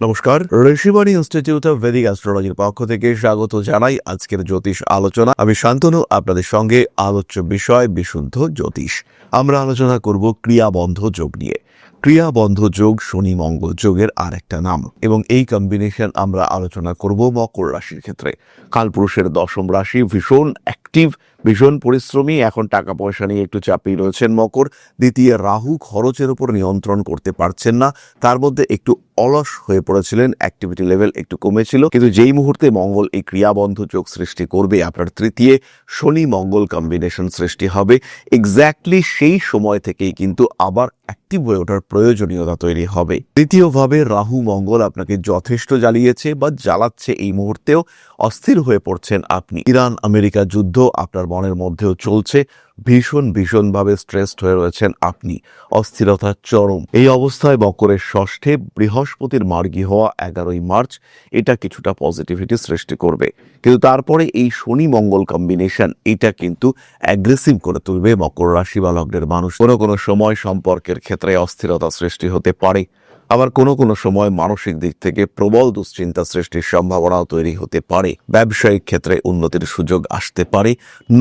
নমস্কার, Rishibani institute of Vedic অ্যাস্ট্রোলজির পক্ষ থেকে স্বাগত জানাই আজকের জ্যোতিষ আলোচনা। আমি শান্তনু, আপনাদের সঙ্গে আলোচ্য বিষয় বিশুদ্ধ জ্যোতিষ। আমরা আলোচনা করব ক্রিয়াবন্ধ যোগ নিয়ে। ক্রিয়াবন্ধ যোগ শনি মঙ্গল যোগের আর একটা নাম, এবং এই কম্বিনেশন আমরা আলোচনা করব মকর রাশির ক্ষেত্রে। কালপুরুষের দশম রাশি, ভীষণ অ্যাক্টিভ, ভীষণ পরিশ্রমী, এখন টাকা পয়সা নিয়ে একটু চাপেই রয়েছেন মকর। দ্বিতীয় রাহু, খরচের উপর নিয়ন্ত্রণ করতে পারছেন না, তার মধ্যে একটু অলস হয়ে পড়েছিলেন, অ্যাক্টিভিটি লেভেল একটু কমেছিল, কিন্তু যেই মুহূর্তে মঙ্গল এই ক্রিয়াবন্ধ যোগ সৃষ্টি করবে, আপনার তৃতীয় শনি মঙ্গল কম্বিনেশন সৃষ্টি হবে, এক্স্যাক্টলি সেই সময় থেকেই কিন্তু আবার অ্যাক্টিভ হয়ে ওঠার প্রয়োজনীয়তা তৈরি হবে। তৃতীয়ভাবে রাহু মঙ্গল আপনাকে যথেষ্ট জ্বালিয়েছে বা জ্বালাচ্ছে, এই মুহূর্তেও অস্থির হয়ে পড়ছেন আপনি। ইরান আমেরিকা যুদ্ধ আপনার মনের মধ্যেও চলছে, ভীষণভাবে স্ট্রেসড হয়ে রয়েছেন আপনি, অস্থিরতার চরম। এই অবস্থায় মকরের ষষ্ঠে বৃহস্পতির মার্গী হওয়া 11ই মার্চ এটা কিছুটা পজিটিভিটি সৃষ্টি করবে, কিন্তু তারপরে এই শনি মঙ্গল কম্বিনেশন এটা কিন্তু অ্যাগ্রেসিভ করে তুলবে মকর রাশি বা লগ্নের মানুষ। কোনো সময় সম্পর্কের ক্ষেত্রে অস্থিরতা সৃষ্টি হতে পারে, আবার কোনো সময় মানসিক দিক থেকে প্রবল দুশ্চিন্তা সৃষ্টির সম্ভাবনাও তৈরি হতে পারে। ব্যবসায়িক ক্ষেত্রে উন্নতির সুযোগ আসতে পারে,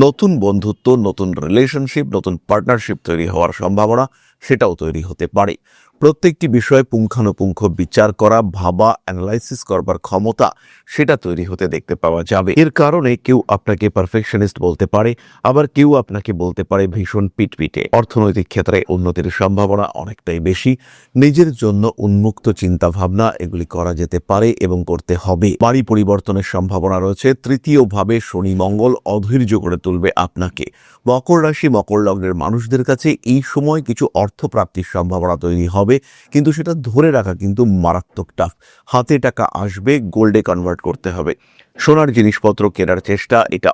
নতুন বন্ধুত্ব, নতুন রিলেশনশিপ, নতুন পার্টনারশিপ তৈরি হওয়ার সম্ভাবনা সেটাও তৈরি হতে পারে। প্রত্যেকটি বিষয়ে পুঙ্খানুপুঙ্খ বিচার করা, ভাবা, অ্যানালাইসিস করবার ক্ষমতা সেটা তৈরি হতে দেখতে পাওয়া যাবে। এর কারণে কেউ আপনাকে পারফেকশনিস্ট বলতে পারে, আবার কেউ আপনাকে বলতে পারে ভীষণ পিটপিটে। অর্থনৈতিক ক্ষেত্রে উন্নতির সম্ভাবনা অনেকটাই বেশি। নিজের জন্য উন্মুক্ত চিন্তা ভাবনা এগুলি করা যেতে পারে এবং করতে হবে। বাড়ি পরিবর্তনের সম্ভাবনা রয়েছে। তৃতীয়ভাবে শনি মঙ্গল অধৈর্য করে তুলবে আপনাকে। মকর রাশি মকর লগ্নের মানুষদের কাছে এই সময় কিছু অর্থ প্রাপ্তির সম্ভাবনা তৈরি হবে, কিন্তু সেটা ধরে রাখা কিন্তু মারাত্মক টাফ। হাতে টাকা আসবে, গোল্ডে কনভার্ট করতে হবে। সোনার জিনিসপত্র কেনার চেষ্টা এটা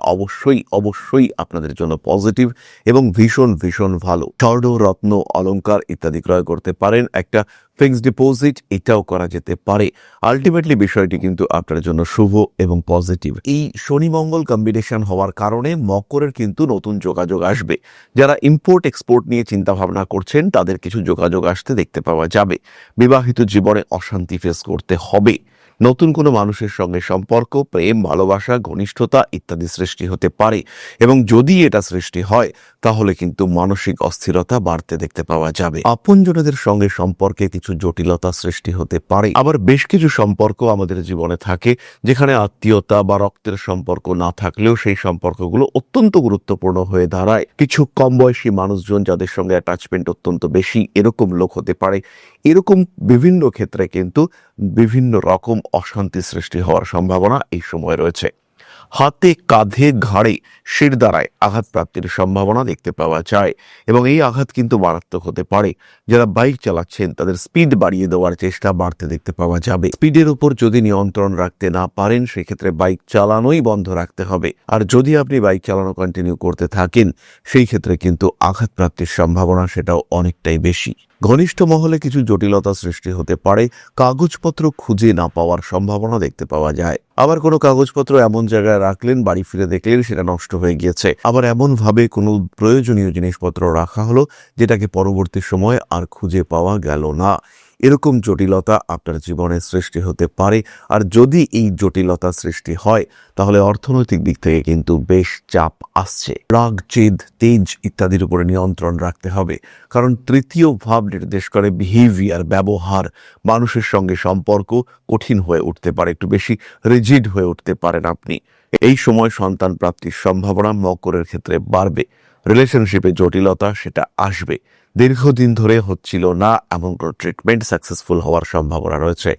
অবশ্যই আপনাদের জন্য পজিটিভ এবং ভীষণ ভালো। স্বর্ণ, রত্ন, অলংকার ইত্যাদি ক্রয় করতে পারেন। একটা ফিক্সড ডিপোজিট এটাও করা যেতে পারে। আলটিমেটলি বিষয়টি কিন্তু আপনার জন্য শুভ এবং পজিটিভ। এই শনি মঙ্গল কম্বিনেশন হওয়ার কারণে মকরের কিন্তু নতুন যোগাযোগ আসবে। যারা ইম্পোর্ট এক্সপোর্ট নিয়ে চিন্তা ভাবনা করছেন তাদের কিছু যোগাযোগ আসতে দেখতে পাওয়া যাবে। বিবাহিত জীবনে অশান্তি ফেস করতে হবে। নতুন কোনো মানুষের সঙ্গে সম্পর্ক, প্রেম, ভালোবাসা, ঘনিষ্ঠতা ইত্যাদি সৃষ্টি হতে পারে, এবং যদি এটা সৃষ্টি হয় তাহলে কিন্তু মানসিক অস্থিরতা বাড়তে দেখতে পাওয়া যাবে। আপনজনদের সঙ্গে সম্পর্কে কিছু জটিলতা সৃষ্টি হতে পারে। আবার বেশ কিছু সম্পর্ক আমাদের জীবনে থাকে যেখানে আত্মীয়তা বা রক্তের সম্পর্ক না থাকলেও সেই সম্পর্কগুলো অত্যন্ত গুরুত্বপূর্ণ হয়ে দাঁড়ায়। কিছু কম বয়সী মানুষজন যাদের সঙ্গে অ্যাটাচমেন্ট অত্যন্ত বেশি, এরকম লোক হতে পারে। এরকম বিভিন্ন ক্ষেত্রে কিন্তু বিভিন্ন রকম অশান্তি সৃষ্টি হওয়ার সম্ভাবনা এই সময় রয়েছে। হাতে, কাঁধে, ঘাড়ে, শিরদাঁড়ায় আঘাত প্রাপ্তির সম্ভাবনা দেখতে পাওয়া যায়, এবং এই আঘাত কিন্তু মারাত্মক হতে পারে। যারা বাইক চালাচ্ছেন তাদের স্পিড বাড়িয়ে দেওয়ার চেষ্টা বাড়তে দেখতে পাওয়া যাবে। স্পিডের উপর যদি নিয়ন্ত্রণ রাখতে না পারেন সেক্ষেত্রে বাইক চালানোই বন্ধ রাখতে হবে। আর যদি আপনি বাইক চালানো কন্টিনিউ করতে থাকেন সেই ক্ষেত্রে কিন্তু আঘাত প্রাপ্তির সম্ভাবনা সেটাও অনেকটাই বেশি। ঘনিষ্ঠ মহলে কিছু জটিলতা সৃষ্টি হতে পারে। কাগজপত্র খুঁজে না পাওয়ার সম্ভাবনা দেখতে পাওয়া যায়। আবার কোনো কাগজপত্র এমন জায়গায় রাখলেন, বাড়ি ফিরে দেখলেন সেটা নষ্ট হয়ে গিয়েছে। আবার এমন ভাবে কোনো প্রয়োজনীয় জিনিসপত্র রাখা হলো যেটাকে পরবর্তী সময় আর খুঁজে পাওয়া গেল না। এরকম জটিলতা আপনার জীবনে সৃষ্টি হতে পারে। আর যদি এই জটিলতা সৃষ্টি হয় তাহলে অর্থনৈতিক দিক থেকে কিন্তু বেশ চাপ আসছে। রাগ, জেদ, তেজ ইত্যাদির উপরে নিয়ন্ত্রণ রাখতে হবে, কারণ তৃতীয় ভাব নির্দেশ করে বিহেভিয়ার, ব্যবহার। মানুষের সঙ্গে সম্পর্ক কঠিন হয়ে উঠতে পারে, একটু বেশি রিজিড হয়ে উঠতে পারেন আপনি। এই সময় সন্তান প্রাপ্তির সম্ভাবনা মকরের ক্ষেত্রে বাড়বে। রিলেশনশিপে জটিলতা সেটা আসবে। দীর্ঘদিন ধরে হচ্ছিল না এমন কোনো ট্রিটমেন্ট সাকসেসফুল হওয়ার সম্ভাবনা রয়েছে।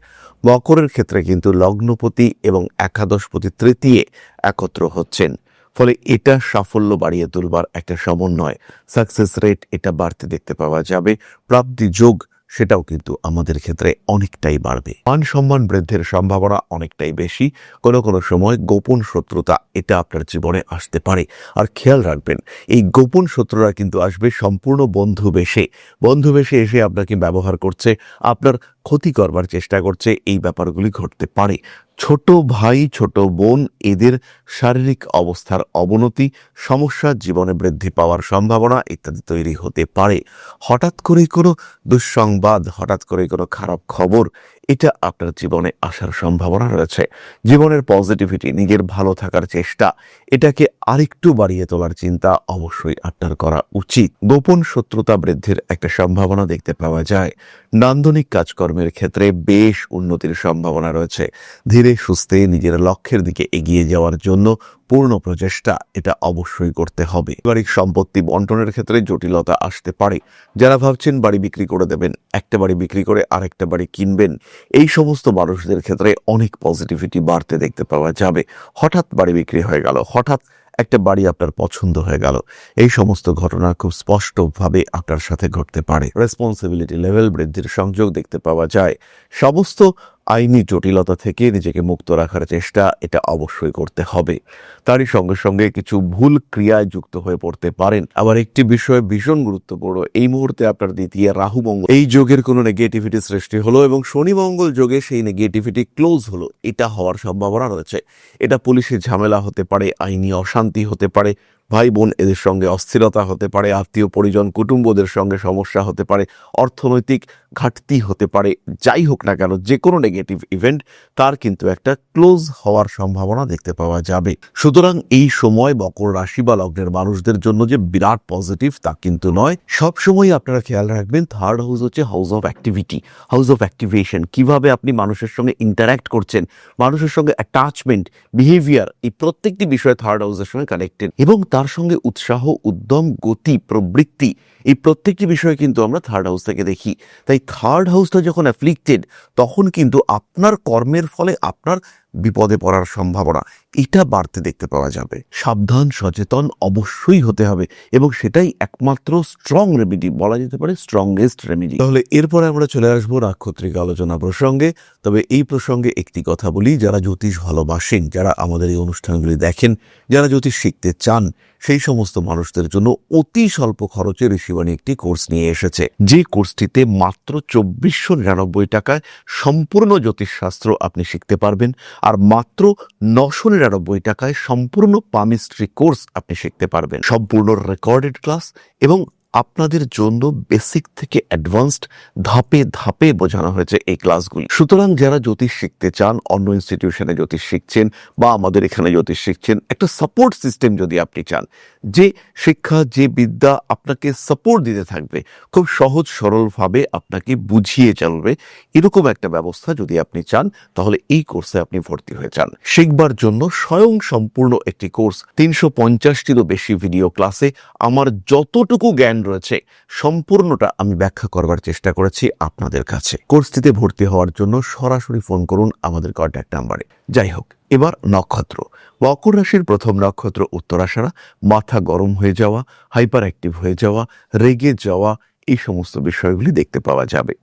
মকরের ক্ষেত্রে কিন্তু লগ্নপতি এবং একাদশপতি তৃতীয় একত্র হচ্ছেন, ফলে এটা সাফল্য বাড়িয়ে তুলবার একটা সমন্বয়। সাকসেস রেট এটা বাড়তে দেখতে পাওয়া যাবে। প্রাপ্তি যোগ সেটাও কিন্তু আমাদের ক্ষেত্রে অনেকটাই বাড়বে। মান সম্মান বৃদ্ধির সম্ভাবনা অনেকটাই বেশি। কোনো সময় গোপন শত্রুতা এটা আপনার জীবনে আসতে পারে। আর খেয়াল রাখবেন, এই গোপন শত্রুরা কিন্তু আসবে সম্পূর্ণ বন্ধু বেশে এসে আপনাকে ব্যবহার করছে, আপনার ক্ষতি করবার চেষ্টা করছে। এই ব্যাপারগুলি ঘটতে পারে। ছোট ভাই, ছোট বোন এদের শারীরিক অবস্থার অবনতি, সমস্যা, জীবনে বৃদ্ধি পাওয়ার সম্ভাবনা ইত্যাদি তৈরি হতে পারে। হঠাৎ করে কোনো দুঃসংবাদ, হঠাৎ করে কোনো খারাপ খবর এটা আপনার জীবনে আসার সম্ভাবনা রয়েছে। জীবনের পজিটিভিটি, নিজের ভালো থাকার চেষ্টা, এটাকে আরেকটু বাড়িয়ে তোলার চিন্তা অবশ্যই আপনার করা উচিত। গোপন শত্রুতা বৃদ্ধির একটা সম্ভাবনা দেখতে পাওয়া যায়। নান্দনিক কাজকর্মের ক্ষেত্রে বেশ উন্নতির সম্ভাবনা রয়েছে। ধীরে সুস্থে নিজের লক্ষ্যের দিকে এগিয়ে যাওয়ার জন্য পূর্ণ প্রচেষ্টা এটা অবশ্যই করতে হবে। পারিবারিক সম্পত্তি বন্টনের ক্ষেত্রে জটিলতা আসতে পারে। যারা ভাবছেন বাড়ি বিক্রি করে দেবেন, একটা বাড়ি বিক্রি করে আরেকটা বাড়ি কিনবেন, এই সমস্ত মানুষদের ক্ষেত্রে অনেক পজিটিভিটি বাড়তে দেখতে পাওয়া যাবে। হঠাৎ বাড়ি বিক্রি হয়ে গেল, হঠাৎ একটা বাড়ি আপনার পছন্দ হয়ে গেল, এই সমস্ত ঘটনা খুব স্পষ্টভাবে আপনার সাথে ঘটতে পারে। রেসপন্সিবিলিটি লেভেল বৃদ্ধির সংযোগ দেখতে পাওয়া যায়। সমস্ত আইনি জটিলতা থেকে নিজেকে মুক্ত রাখার চেষ্টা এটা অবশ্যই করতে হবে। তারই সঙ্গে সঙ্গে কিছু ভুল ক্রিয়ায় যুক্ত হয়ে পড়তে পারেন। আবার একটি বিষয় ভীষণ গুরুত্বপূর্ণ, এই মুহূর্তে আপনার দ্বিতীয় রাহু মঙ্গল এই যোগের কোনো নেগেটিভিটি সৃষ্টি হলো এবং শনি মঙ্গল যোগে সেই নেগেটিভিটি ক্লোজ হলো, এটা হওয়ার সম্ভাবনা রয়েছে। এটা পুলিশের ঝামেলা হতে পারে, আইনি অশান্তি হতে পারে, ভাই বোন এদের সঙ্গে অস্থিরতা হতে পারে, আত্মীয় পরিজন কুটুম্বদের সঙ্গে সমস্যা হতে পারে, অর্থনৈতিক ঘাটতি হতে পারে। যাই হোক না কেন, যে কোনো নেগেটিভ ইভেন্ট তার কিন্তু একটা ক্লোজ হওয়ার সম্ভাবনা দেখতে পাওয়া যাবে। সুতরাং এই সময় মকর রাশি বা লগ্নের মানুষদের জন্য যে বিরাট পজিটিভ তা কিন্তু নয়। সবসময় আপনারা খেয়াল রাখবেন, থার্ড হাউস হচ্ছে house of activity, house of activation. কিভাবে আপনি মানুষের সঙ্গে ইন্টারাক্ট করছেন, মানুষের সঙ্গে অ্যাটাচমেন্ট, বিহেভিয়ার, এই প্রত্যেকটি বিষয় থার্ড হাউসের সঙ্গে কানেক্টেড। এবং তার সঙ্গে উৎসাহ, উদ্যম, গতি, প্রবৃত্তি, এই প্রত্যেকটি বিষয় কিন্তু আমরা থার্ড হাউস থেকে দেখি। তাই থার্ড হাউসটা যখন অ্যাফ্লিক্টেড, তখন কিন্তু আপনার কর্মের ফলে আপনার বিপদে পড়ার সম্ভাবনা এটা বাড়তে দেখতে পাওয়া যাবে। সাবধান, সচেতন অবশ্যই হতে হবে এবং সেটাই একমাত্র স্ট্রং রেমেডি, বলা যেতে পারে স্ট্রংগেস্ট রেমেডি। তাহলে এরপরে আমরা চলে আসবো নাক্ষত্রিক আলোচনা প্রসঙ্গে। তবে এই প্রসঙ্গে একটি কথা বলি, যারা জ্যোতিষ ভালোবাসেন, যারা আমাদের এই অনুষ্ঠানগুলি দেখেন, যারা জ্যোতিষ শিখতে চান, সেই সমস্ত মানুষদের জন্য অতি স্বল্প খরচে ঋষিবাণী একটি কোর্স নিয়ে এসেছে। যে কোর্সটিতে মাত্র 2499 টাকায় সম্পূর্ণ জ্যোতিষশাস্ত্র আপনি শিখতে পারবেন, আর মাত্র 999 টাকায় সম্পূর্ণ পামিস্ট্রি কোর্স আপনি শিখতে পারবেন। সম্পূর্ণ রেকর্ডেড ক্লাস এবং আপনাদের জন্য বেসিক থেকে অ্যাডভান্সড ধাপে ধাপে বোঝানো হয়েছে এই ক্লাসগুলি। সুতরাং যারা জ্যোতিষ শিখতে চান, অন্য ইনস্টিটিউশনে জ্যোতিষ শিখছেন বা আমাদের এখানে জ্যোতিষ শিখছেন, একটা সাপোর্ট সিস্টেম যদি আপনি চান, যে শিক্ষা, যে বিদ্যা আপনাকে সাপোর্ট দিতে থাকবে, খুব সহজ সরলভাবে আপনাকে বুঝিয়ে চলবে, এরকম একটা ব্যবস্থা যদি আপনি চান, তাহলে এই কোর্সে আপনি ভর্তি হয়ে যান। শিখবার জন্য স্বয়ং সম্পূর্ণ একটি কোর্স, 350টিরও বেশি ভিডিও ক্লাসে আমার যতটুকু জ্ঞান রয়েছে সম্পূর্ণটা আমি ব্যাখ্যা করবার চেষ্টা করেছি আপনাদের কাছে। কোর্সটিতে ভর্তি হওয়ার জন্য সরাসরি ফোন করুন আমাদের কন্ট্যাক্ট নাম্বারে। যাই হোক, এবার নক্ষত্র। মকর রাশির প্রথম নক্ষত্র উত্তরাষাঢ়া। মাথা গরম হয়ে যাওয়া, হাইপার অ্যাক্টিভ হয়ে যাওয়া, রেগে যাওয়া, এই সমস্ত বিষয়গুলি দেখতে পাওয়া যাবে।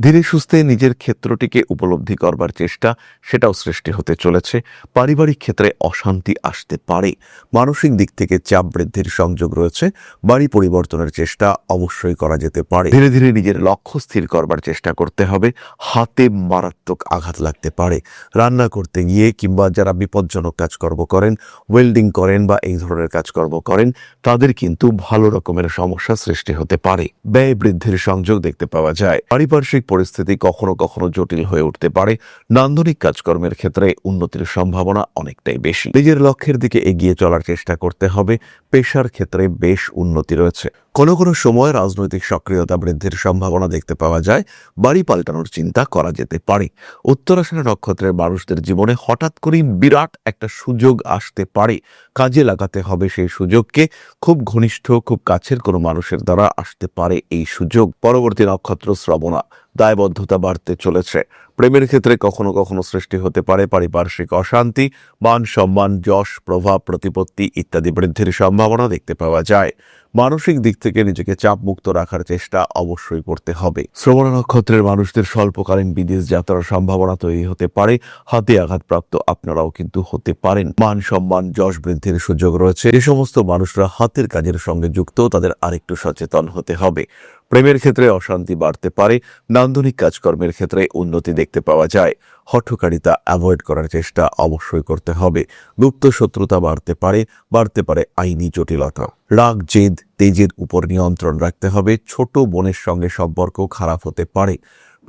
ধীরে সুস্থে নিজের ক্ষেত্রটিকে উপলব্ধি করবার চেষ্টা সেটাও সৃষ্টি হতে চলেছে। পারিবারিক ক্ষেত্রে অশান্তি আসতে পারে। মানসিক দিক থেকে চাপ বৃদ্ধির সংযোগ রয়েছে। বাড়ি পরিবর্তনের চেষ্টা অবশ্যই করা যেতে পারে। ধীরে ধীরে নিজের লক্ষ্য স্থির করবার চেষ্টা করতে হবে। হাতে মারাত্মক আঘাত লাগতে পারে। রান্না করতে গিয়ে কিংবা যারা বিপজ্জনক কাজকর্ম করেন, ওয়েল্ডিং করেন বা এই ধরনের কাজকর্ম করেন, তাদের কিন্তু ভালো রকমের সমস্যা সৃষ্টি হতে পারে। ব্যয় বৃদ্ধির সংযোগ দেখতে পাওয়া যায়। পারিপার্শ্বিক পরিস্থিতি কখনো কখনো জটিল হয়ে উঠতে পারে। নান্দনিক কাজকর্মের ক্ষেত্রে উন্নতির সম্ভাবনা অনেকটাই বেশি। নিজের লক্ষ্যের দিকে এগিয়ে চলার চেষ্টা করতে হবে। পেশার ক্ষেত্রে বেশ উন্নতি রয়েছে। কোনো কোনো সময় রাজনৈতিক সক্রিয়তা বৃদ্ধির সম্ভাবনা দেখতে পাওয়া যায়। বাড়ি পাল্টানোর চিন্তা করা যেতে পারে। উত্তরাষাঢ়া নক্ষত্রের মানুষদের জীবনে হঠাৎ করেই বিরাট একটা সুযোগ আসতে পারে। কাজে লাগাতে হবে সেই সুযোগকে। খুব ঘনিষ্ঠ, খুব কাছের কোনো মানুষের দ্বারা আসতে পারে এই সুযোগ। পরবর্তী নক্ষত্র শ্রবণা। দায়বদ্ধতা বাড়তে চলেছে। প্রেমের ক্ষেত্রে কখনো কখনো সৃষ্টি হতে পারে পারিপার্শ্বিক অশান্তি। মান সম্মান, যশ, প্রভাব, প্রতিপত্তি ইত্যাদি বৃদ্ধির সম্ভাবনা দেখতে পাওয়া যায়। মানসিক দিক থেকে নিজেকে চাপ মুক্ত রাখার চেষ্টা অবশ্যই করতে হবে। শ্রবণা নক্ষত্রের মানুষদের স্বল্পকালীন বিদেশ যাত্রার সম্ভাবনা তৈরি হতে পারে। হাতে আঘাতপ্রাপ্ত আপনারাও কিন্তু হতে পারেন। মান সম্মান, যশ বৃদ্ধির সুযোগ রয়েছে। যে সমস্ত মানুষরা হাতের কাজের সঙ্গে যুক্ত, তাদের আরেকটু সচেতন হতে হবে। প্রেমের ক্ষেত্রে অশান্তি বাড়তে পারে। নান্দনিক কাজকর্মের ক্ষেত্রে উন্নতি দেখতে পাওয়া যায়। হঠকারিতা অ্যাভয়েড করার চেষ্টা অবশ্যই করতে হবে। গুপ্ত শত্রুতা বাড়তে পারে আইনি জটিলতা। রাগ, জেদ, তেজের উপর নিয়ন্ত্রণ রাখতে হবে। ছোট বোনের সঙ্গে সম্পর্ক খারাপ হতে পারে।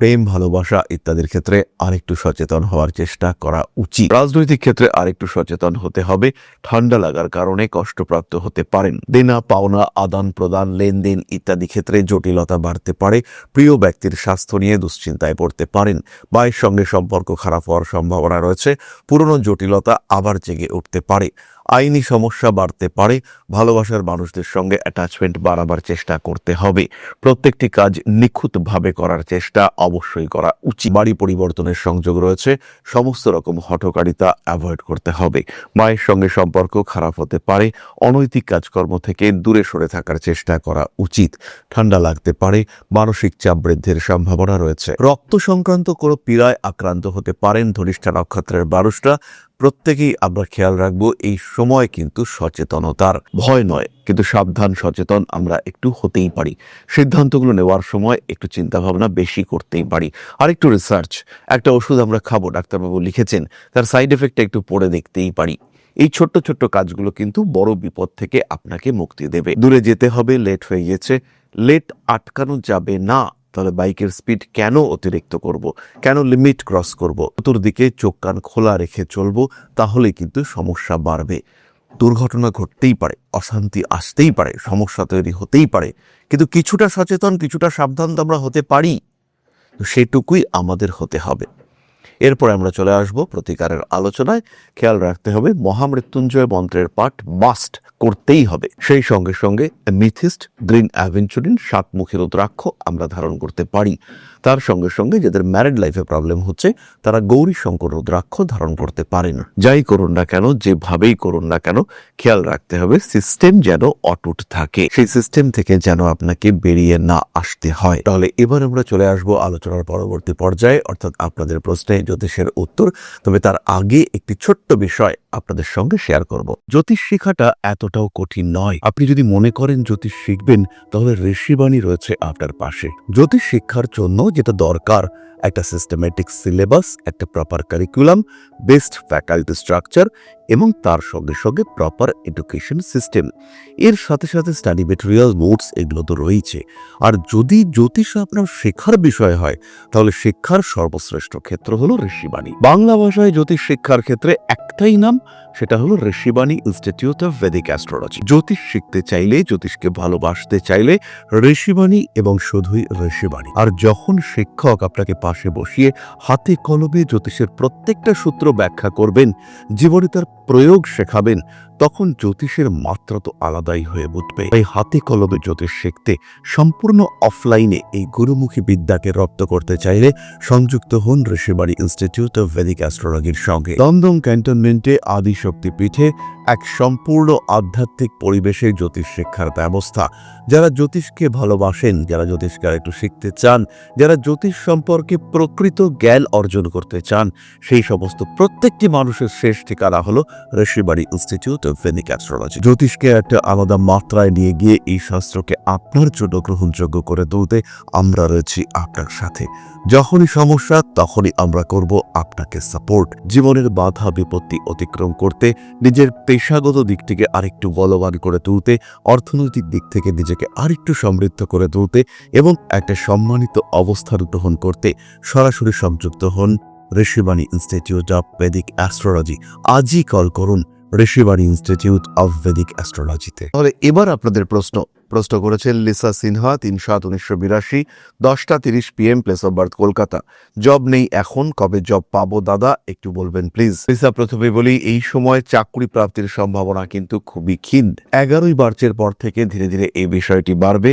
প্রেম ভালোবাসা ইত্যাদির ক্ষেত্রে আরেকটু সচেতন হওয়ার চেষ্টা করা উচিত। রাজনৈতিক ক্ষেত্রে আরেকটু সচেতন হতে হবে। ঠান্ডা লাগার কারণে কষ্টপ্রাপ্ত হতে পারেন। দেনা পাওনা, আদান প্রদান, লেনদেন ইত্যাদি ক্ষেত্রে জটিলতা বাড়তে পারে। প্রিয় ব্যক্তির স্বাস্থ্য নিয়ে দুশ্চিন্তায় পড়তে পারেন। ভাইয়ের সঙ্গে সম্পর্ক খারাপ হওয়ার সম্ভাবনা রয়েছে। পুরনো জটিলতা আবার জেগে উঠতে পারে। আইনি সমস্যা বাড়তে পারে। ভালোবাসার মানুষদের সঙ্গে অ্যাটাচমেন্ট বাড়াবার চেষ্টা করতে হবে। প্রত্যেকটি কাজ নিখুঁতভাবে করার চেষ্টা অবশ্যই করা উচিত। বাড়ি পরিবর্তনের সংযোগ রয়েছে। সমস্ত রকম হঠকারিতা অ্যাভয়েড করতে হবে। মায়ের সঙ্গে সম্পর্ক খারাপ হতে পারে। অনৈতিক কাজকর্ম থেকে দূরে সরে থাকার চেষ্টা করা উচিত। ঠান্ডা লাগতে পারে। মানসিক চাপ বৃদ্ধির সম্ভাবনা রয়েছে। রক্ত সংক্রান্ত কোনো পীড়ায় আক্রান্ত হতে পারেন ধনিষ্ঠা নক্ষত্রের মানুষরা। প্রত্যেকেই আমরা খেয়াল রাখবো, এই সময় কিন্তু সচেতনতার, ভয় নয় কিন্তু সাবধান সচেতন আমরা একটু হতেই পারি। সিদ্ধান্তগুলো নেওয়ার সময় একটু চিন্তাভাবনা বেশি করতেই পারি। আর একটু রিসার্চ। একটা ওষুধ আমরা খাবো, ডাক্তারবাবু লিখেছেন, তার সাইড এফেক্টটা একটু পড়ে দেখতেই পারি। এই ছোট্ট ছোট্ট কাজগুলো কিন্তু বড় বিপদ থেকে আপনাকে মুক্তি দেবে। দূরে যেতে হবে, লেট হয়ে গেছে, লেট আটকানো যাবে না। তাহলে বাইকের স্পিড কেন অতিরিক্ত করব, কেন লিমিট ক্রস করব? চতুর্দিকে চোখ কান খোলা রেখে চলবো, তাহলে কিন্তু সমস্যা বাড়বে। দুর্ঘটনা ঘটতেই পারে, অশান্তি আসতেই পারে, সমস্যা তৈরি হতেই পারে, কিন্তু কিছুটা সচেতন, কিছুটা সাবধান তো আমরা হতে পারি। তো সেটুকুই আমাদের হতে হবে। এরপর আমরা চলে আসব প্রতিকারের আলোচনায়। খেয়াল রাখতে হবে, মহামৃত্যুঞ্জয় মন্ত্রের পাঠ মাস্ট করতেই হবে। সেই সঙ্গে সঙ্গে মিথিস্ট, গ্রিন অ্যাভেঞ্চুরিন, 7মুখী রুদ্রাক্ষ আমরা ধারণ করতে পারি। তার সঙ্গে সঙ্গে যাদের ম্যারিড লাইফে প্রবলেম হচ্ছে তারা গৌরী শঙ্কর রুদ্রাক্ষ ধারণ করতে পারেন। যাই করুন না কেন, যেভাবেই করুন না কেন, খেয়াল রাখতে হবে সিস্টেম যেন অটুট থাকে, সেই সিস্টেম থেকে যেন আপনাকে বেরিয়ে না আসতে হয়। তাহলে এবার আমরা চলে আসবো আলোচনার পরবর্তী পর্যায়ে, অর্থাৎ আপনাদের প্রশ্নে জ্যোতিষের উত্তর। তবে তার আগে একটি ছোট্ট বিষয় আপনাদের সঙ্গে শেয়ার করব। জ্যোতিষ শেখাটা এতটাও কঠিন নয়। আপনি যদি মনে করেন জ্যোতিষ শিখবেন, তাহলে ঋষিবাণী রয়েছে আপনার পাশে। জ্যোতিষ শিক্ষার জন্য যেটা দরকার, একটা সিস্টেমেটিক সিলেবাস, একটা proper curriculum, best faculty structure এবং তার সঙ্গে সঙ্গে প্রপার এডুকেশন সিস্টেম। এর সাথে সাথে স্টাডি মেটেরিয়াল, নোটস এগুলো তো রয়েছে। আর যদি জ্যোতিষ আপনার শেখার বিষয় হয়, তাহলে শিক্ষার সর্বশ্রেষ্ঠ ক্ষেত্র হলো ঋষিবাণী। বাংলা ভাষায় জ্যোতিষ শিক্ষার ক্ষেত্রে একটাই নাম, সেটা হলো Rishibani institute of Vedic astrology. জ্যোতিষ শিখতে চাইলে, জ্যোতিষকে ভালোবাসতে চাইলে ঋষিবাণী এবং শুধুই ঋষিবাণী। আর যখন শিক্ষক আপনাকে পাশে বসিয়ে হাতে কলমে জ্যোতিষের প্রত্যেকটা সূত্র ব্যাখ্যা করবেন, জীবনে তার প্রয়োগ শেখাবেন, তখন জ্যোতিষের মাত্রা তো আলাদাই হয়ে উঠবে। তাই হাতে কলমে জ্যোতিষ শিখতে, সম্পূর্ণ অফলাইনে এই গুরুমুখী বিদ্যাকে রপ্ত করতে চাইলে সংযুক্ত হন ঋষিবাণী ইনস্টিটিউট অফ ভেদিক অ্যাস্ট্রোলজির সঙ্গে। দমদম ক্যান্টনমেন্টে আদিশক্তি পীঠে এক সম্পূর্ণ আধ্যাত্মিক পরিবেশে জ্যোতিষ শিক্ষার ব্যবস্থা। যারা জ্যোতিষকে ভালোবাসেন, যারা জ্যোতিষকে একটু শিখতে চান, যারা জ্যোতিষ সম্পর্কে প্রকৃত জ্ঞান অর্জন করতে চান, সেই সমস্ত প্রত্যেকটি মানুষের শেষ ঠিকানা হলো Rishibani institute of Vedic astrology. জ্যোতিষকে একটা আলাদা মাত্রায় নিয়ে গিয়ে এই শাস্ত্রকে আপনার জন্য গ্রহণযোগ্য করে তুলতে আমরা রয়েছি আপনার সাথে। যখনই সমস্যা, তখনই আমরা করব আপনাকে সাপোর্ট। জীবনের বাধা বিপত্তি অতিক্রম করতে, নিজের পেশাগত দিকটিকে আরেকটু বলবান করে তুলতে, অর্থনৈতিক দিক থেকে নিজেকে আরেকটু সমৃদ্ধ করে তুলতে এবং একটা সম্মানিত অবস্থান গ্রহণ করতে সরাসরি সংযুক্ত হন Rishibani institute of Vedic astrology. আজই কল করুন ঋষিবাণী ইনস্টিটিউট অফ ভেদিক অ্যাস্ট্রোলজিতে। তাহলে এবার আপনাদের প্রশ্ন করেছেন Lisa Sinha, 3/7/1982, 10:30 PM, place of birth Kolkata. Job নেই এখন, কবে জব পাবো দাদা, একটু বলবেন প্লিজ। লিসা, প্রথমে বলি, এই সময় চাকরি প্রাপ্তির সম্ভাবনা কিন্তু খুবই ক্ষীণ। 11ই মার্চের পর থেকে ধীরে ধীরে এই বিষয়টি বাড়বে।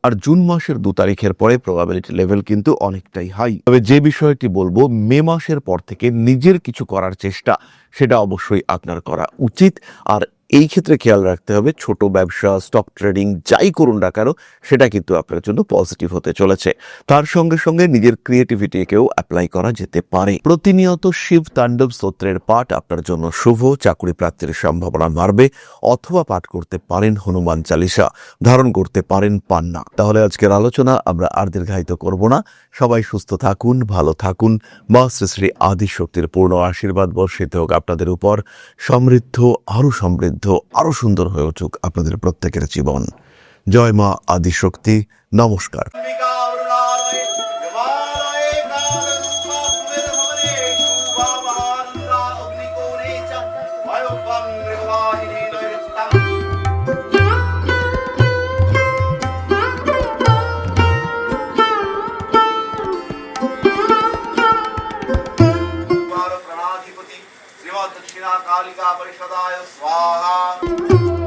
আর জুন মাসের 2 তারিখের পরে প্রবাবিলিটি লেভেল কিন্তু অনেকটাই হাই। তবে যে বিষয়টি বলবো, মে মাসের পর থেকে নিজের কিছু করার চেষ্টা, সেটা অবশ্যই আপনার করা উচিত। আর এই ক্ষেত্রে খেয়াল রাখতে হবে, ছোট ব্যবসা, স্টক ট্রেডিং যাই করুন না কেন, সেটা কিন্তু আপনার জন্য পজিটিভ হতে চলেছে। তার সঙ্গে সঙ্গে নিজের ক্রিয়েটিভিটিকেও অ্যাপ্লাই করা যেতে পারে। প্রতিনিয়ত শিব তাণ্ডব স্তোত্রের পাঠ আপনার জন্য শুভ, চাকরি প্রাপ্তির সম্ভাবনা বাড়বে। অথবা পাঠ করতে পারেন হনুমান চালিসা, ধারণ করতে পারেন পান্না। তাহলে আজকের আলোচনা আমরা আর দীর্ঘায়িত করব না। সবাই সুস্থ থাকুন, ভালো থাকুন। মা শ্রী শ্রী আদিশক্তির পূর্ণ আশীর্বাদ বর্ষিত হোক আপনাদের উপর। সমৃদ্ধ, আরো সমৃদ্ধ, আরো সুন্দর হয়ে উঠুক আপনাদের প্রত্যেকের জীবন। জয় মা আদিশক্তি। নমস্কার। दक्षिणा कालिका परिषदाय स्वाहा।